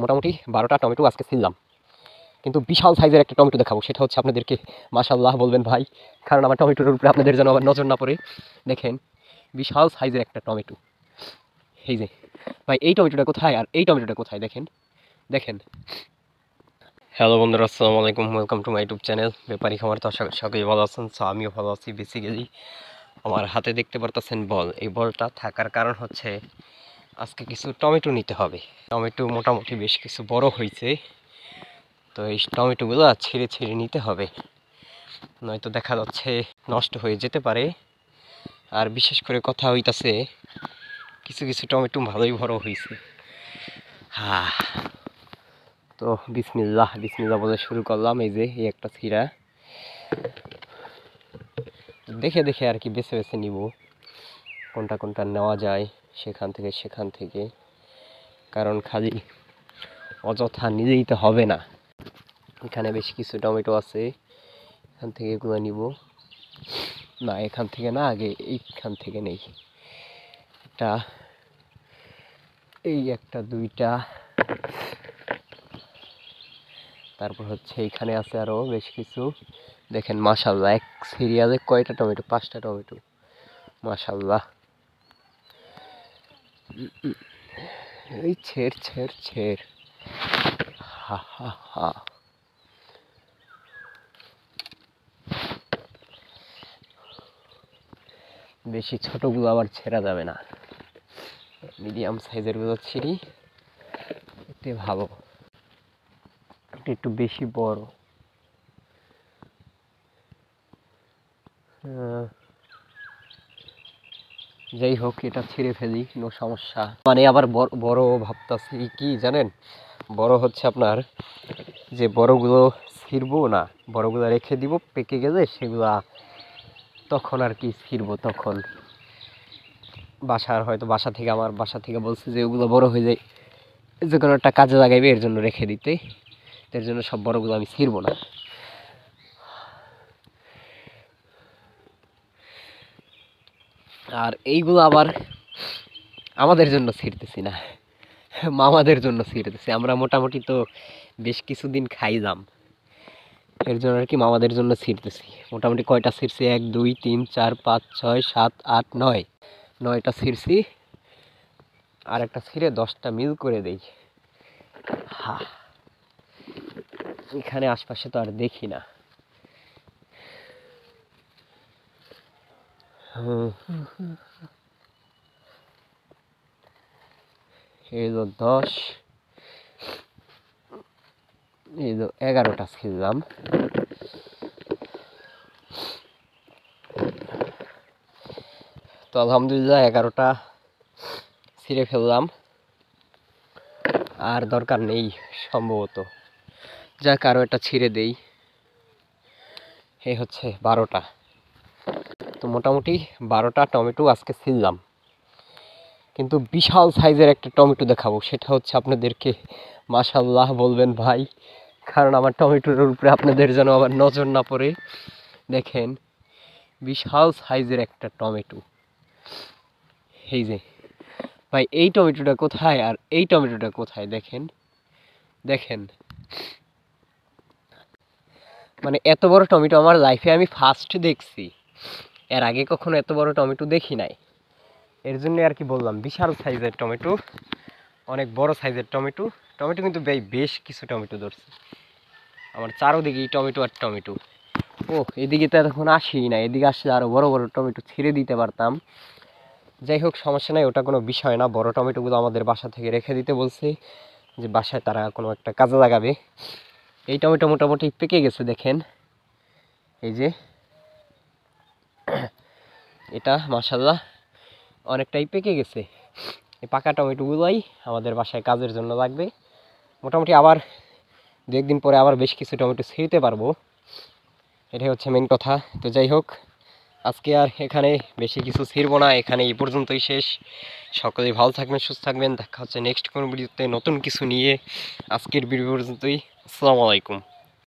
মোটামুটি 12টা টমেটো আজকে ছিললাম, কিন্তু বিশাল সাইজের একটা টমেটো দেখাবো, সেটা হচ্ছে আপনাদেরকে মাশাআল্লাহ বলবেন ভাই, কারণ আমার টমেটোর উপরে আপনাদের যেন আবার নজর না পড়ে। দেখেন বিশাল সাইজের একটা টমেটো, এই যে ভাই এই টমেটোটা কোথায় আর এই টমেটোটা কোথায় দেখেন দেখেন। হ্যালো বন্ধুরা, আসসালামু আলাইকুম, welcome to my YouTube channel Bepari Khamar. তো সকলেই ভালো আছেন, সো আমিও ভালো আছি। বেসিক্যালি আমার হাতে দেখতে পারতেছেন বল, এই বলটা থাকার কারণ হচ্ছে আজকে কিছু টমেটো নিতে হবে। টমেটো মোটামুটি বেশ কিছু বড় হয়েছে, তো এই টমেটোগুলো ছিঁড়ে ছিঁড়ে নিতে হবে, নয়তো দেখা যাচ্ছে নষ্ট হয়ে যেতে পারে। আর বিশেষ করে কথা হইতাছে কিছু কিছু টমেটো ভালোই বড় হয়েছে। হ্যাঁ, তো বিসমিল্লাহ বিসমিল্লাহ বলে শুরু করলাম। এই যে এই একটা ছিঁড়া, দেখে দেখে আর কি বেছে বেছে নিব কোনটা কোনটা নেওয়া যায় সেখান থেকে, কারণ খালি অযথা নিজেই তো হবে না। এখানে বেশ কিছু টমেটো আছে, এখান থেকে এগুলো নিব না, এখান থেকে না, আগে এইখান থেকে নেই। এটা এই একটা দুইটা, তারপর হচ্ছে এইখানে আছে আরো বেশ কিছু। দেখেন মাশাআল্লাহ, এক সিরিয়ালে কয়টা টমেটো, 5টা টমেটো, মাশাআল্লাহ। এই ছেড় ছেড় ছেড়, হা হা হা। বেশি ছোটগুলো আবার ছেঁড়া যাবে না, মিডিয়াম সাইজের গুলো ছিঁড়ি, এতে ভালো। এটা একটু বেশি বড়, যাই হোক এটা ছিঁড়ে ফেলি, কোনো সমস্যা মানে। আবার বড় ভাবতাছি কি জানেন, বড় হচ্ছে আপনার যে বড়গুলো ছিঁড়বো না, বড়গুলো রেখে দিব, পেকে গেলে সেগুলা তখন আর কি ছিঁড়বো। তখন হয়তো বাসা থেকে, আমার বাসা থেকে বলছে যে ওগুলো বড় হয়ে যায়, যে কোনো একটা কাজে লাগাইবে, এর জন্য রেখে দিতে। এর জন্য সব বড়গুলো আমি ছিঁড়বো না। আর এইগুলো আবার আমাদের জন্য ছিঁড়তেছি না, মামাদের জন্য ছিঁড়তেছি। আমরা মোটামুটি তো বেশ কিছুদিন খাইলাম, এর জন্য আর কি মামাদের জন্য ছিঁড়তেছি। মোটামুটি কয়টা ছিঁড়ছি, 1 2 3 4 5 6 7 8 9, 9টা ছিঁড়ছি। আর একটা ছিঁড়ে 10টা মিল করে দেই। হ্যাঁ, এখানে আশপাশে তো আর দেখি না। এই 10, এই 11টা ছিঁড়লাম। তো আলহামদুলিল্লাহ 11টা ছিঁড়ে ফেললাম, আর দরকার নেই সম্ভবত, যাক আরও একটা ছিঁড়ে দেই। এই হচ্ছে 12টা। তো মোটামুটি 12টা টমেটো আজকে ছিললাম, কিন্তু বিশাল সাইজের একটা টমেটো দেখাবো, সেটা হচ্ছে আপনাদেরকে মাশাআল্লাহ বলবেন ভাই, কারণ আমার টমেটোর উপরে আপনাদের যেন আবার নজর না পড়ে। দেখেন বিশাল সাইজের একটা টমেটো, এই যে ভাই এই টমেটোটা কোথায় আর এই টমেটোটা কোথায় দেখেন দেখেন। মানে এত বড় টমেটো আমার লাইফে আমি ফার্স্ট দেখছি, এর আগে কখনো এত বড় টমেটো দেখি নাই। এর জন্য আর কি বললাম, বিশাল সাইজের টমেটো, অনেক বড় সাইজের টমেটো। টমেটো কিন্তু বেশ কিছু টমেটো ধরছে আমার চারোদিকেই, টমেটো আর টমেটো। ও এদিকে তো এতক্ষণ আসি না, এদিকে আসলে আরো বড় বড় টমেটো ছিঁড়ে দিতে পারতাম। যাই হোক সমস্যা নাই, ওটা কোনো বিষয় না। বড় টমেটোগুলো আমাদের বাসা থেকে রেখে দিতে বলছে, যে বাসায় তারা কোনো একটা কাজে লাগাবে। এই টমেটো মোটামুটি পেকে গেছে, দেখেন এই যে এটা মাশাআল্লাহ অনেকটাই পেকে গেছে। এই পাকা টমেটোগুলোই আমাদের বাসায় কাজের জন্য লাগবে। মোটামুটি আবার 2 একদিন পরে আবার বেশ কিছু টমেটো ছিঁড়তে পারবো, এটাই হচ্ছে মেন কথা। তো যাই হোক আজকে আর এখানে বেশি কিছু ছিঁড়বো না, এখানে এই পর্যন্তই শেষ। সকলেই ভালো থাকবেন, সুস্থ থাকবেন, দেখা হচ্ছে নেক্সট কোনো ভিডিওতে নতুন কিছু নিয়ে। আজকের ভিডিও পর্যন্তই, আসসালামু আলাইকুম।